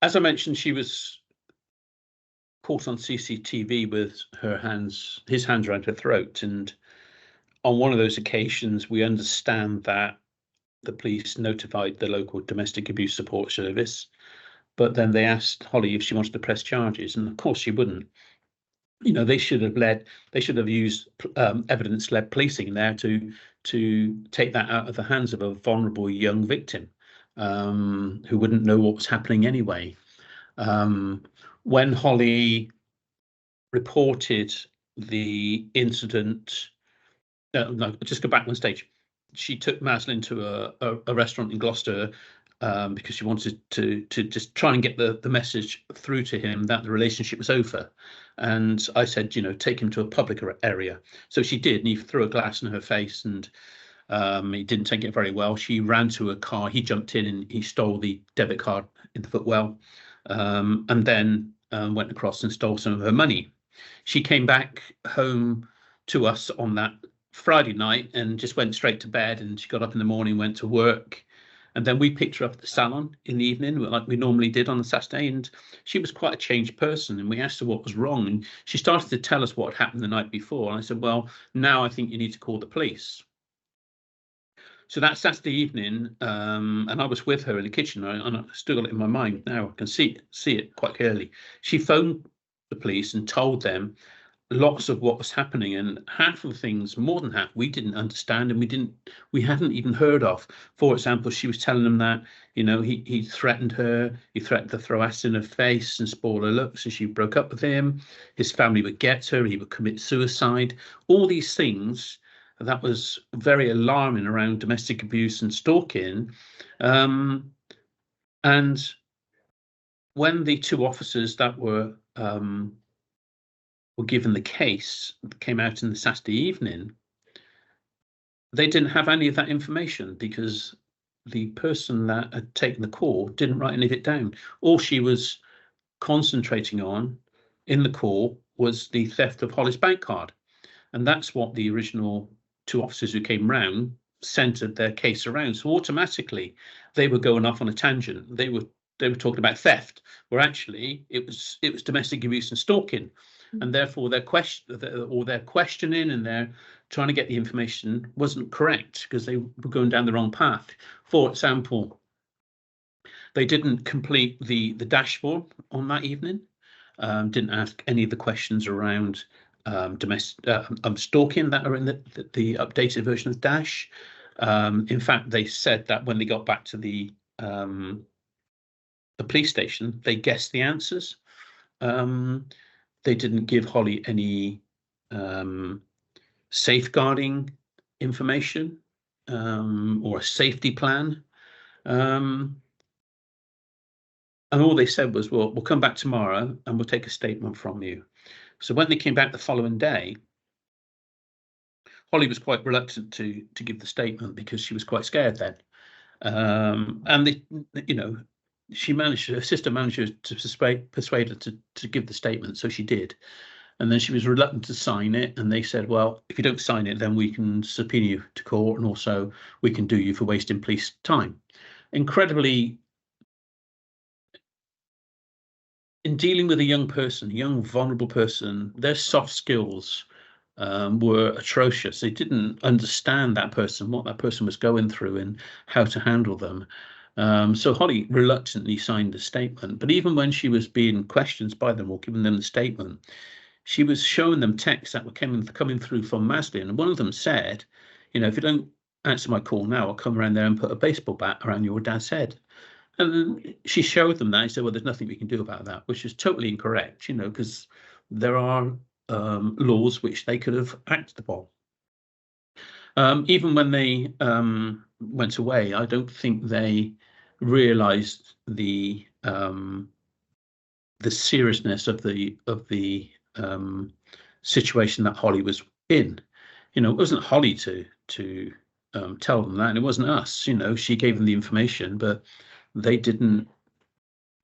As I mentioned, she was caught on CCTV with his hands around her throat, and on one of those occasions, we understand that the police notified the local domestic abuse support service, but then they asked Hollie if she wanted to press charges, and of course she wouldn't. They should have used evidence-led policing there to take that out of the hands of a vulnerable young victim who wouldn't know what was happening anyway. When Hollie reported the incident, no, just go back one stage. She took Maslin to a restaurant in Gloucester because she wanted to just try and get the message through to him that the relationship was over. And I said, take him to a public area. So she did, and he threw a glass in her face, and he didn't take it very well. She ran to a car, he jumped in, and he stole the debit card in the footwell, and then went across and stole some of her money. She came back home to us on that Friday night and just went straight to bed, and she got up in the morning, went to work, and then we picked her up at the salon in the evening like we normally did on a Saturday, and she was quite a changed person, and we asked her what was wrong, and she started to tell us what had happened the night before, and I said, well, now I think you need to call the police. So that Saturday evening, and I was with her in the kitchen, and I still got it in my mind now, I can see it quite clearly. She phoned the police and told them lots of what was happening, and half of the things, more than half, we didn't understand, and we hadn't even heard of. For example, she was telling them that he threatened her, he threatened to throw acid in her face and spoil her looks, so she broke up with him. His family would get her, he would commit suicide. All these things that was very alarming around domestic abuse and stalking. And when the two officers that were given the case came out in the Saturday evening, they didn't have any of that information because the person that had taken the call didn't write any of it down. All she was concentrating on in the call was the theft of Hollie's bank card. And that's what the original two officers who came round centered their case around. So automatically they were going off on a tangent. They were talking about theft, where actually it was domestic abuse and stalking. And therefore their questioning and their trying to get the information wasn't correct because they were going down the wrong path. For example, they didn't complete the dashboard on that evening, didn't ask any of the questions around domestic stalking that are in the updated version of Dash. In fact, they said that when they got back to the police station, they guessed the answers. They didn't give Hollie any safeguarding information or a safety plan. And all they said was, well, we'll come back tomorrow and we'll take a statement from you. So when they came back the following day, Hollie was quite reluctant to give the statement because she was quite scared then. And her sister managed to persuade her to give the statement, so she did. And then she was reluctant to sign it, and they said, well, if you don't sign it, then we can subpoena you to court, and also we can do you for wasting police time. Incredibly, in dealing with a young vulnerable person, their soft skills were atrocious. They didn't understand that person, what that person was going through, and how to handle them. So Hollie reluctantly signed the statement, but even when she was being questioned by them or giving them the statement, she was showing them texts that were coming through from Maslin, and one of them said, if you don't answer my call now, I'll come around there and put a baseball bat around your dad's head. And she showed them that. I said, well, there's nothing we can do about that, which is totally incorrect, because there are laws which they could have acted upon. Even when they went away, I don't think they realised the seriousness of the situation that Hollie was in. It wasn't Hollie to tell them that, and it wasn't us. She gave them the information, but they didn't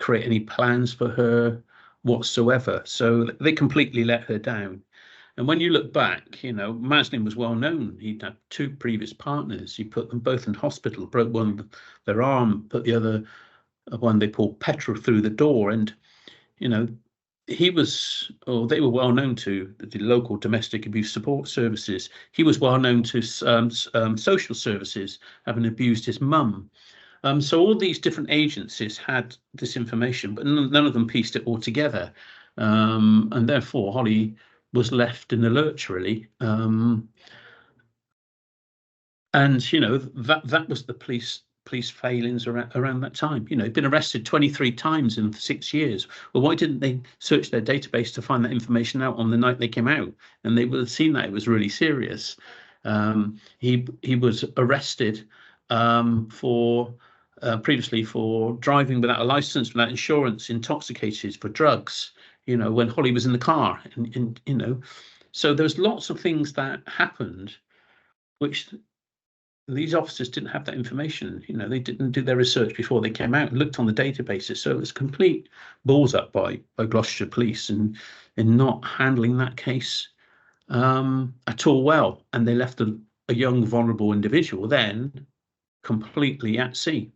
create any plans for her whatsoever. So they completely let her down. And when you look back, Maslin was well known. He'd had two previous partners. He put them both in hospital, broke one their arm, put the other one they poured petrol through the door, and you know, he was, or they were well known to the local domestic abuse support services. He was well known to social services, having abused his mum. So all these different agencies had this information, but none of them pieced it all together. And therefore, Hollie was left in the lurch, really. And that was the police failings around that time. He'd been arrested 23 times in 6 years. Well, why didn't they search their database to find that information out on the night they came out? And they would have seen that it was really serious. He was arrested for previously for driving without a license, without insurance, intoxicated, for drugs. When Hollie was in the car, and so there's lots of things that happened, which these officers didn't have that information. They didn't do their research before they came out and looked on the databases. So it was complete balls up by Gloucestershire Police in not handling that case at all well. And they left a young, vulnerable individual then completely at sea.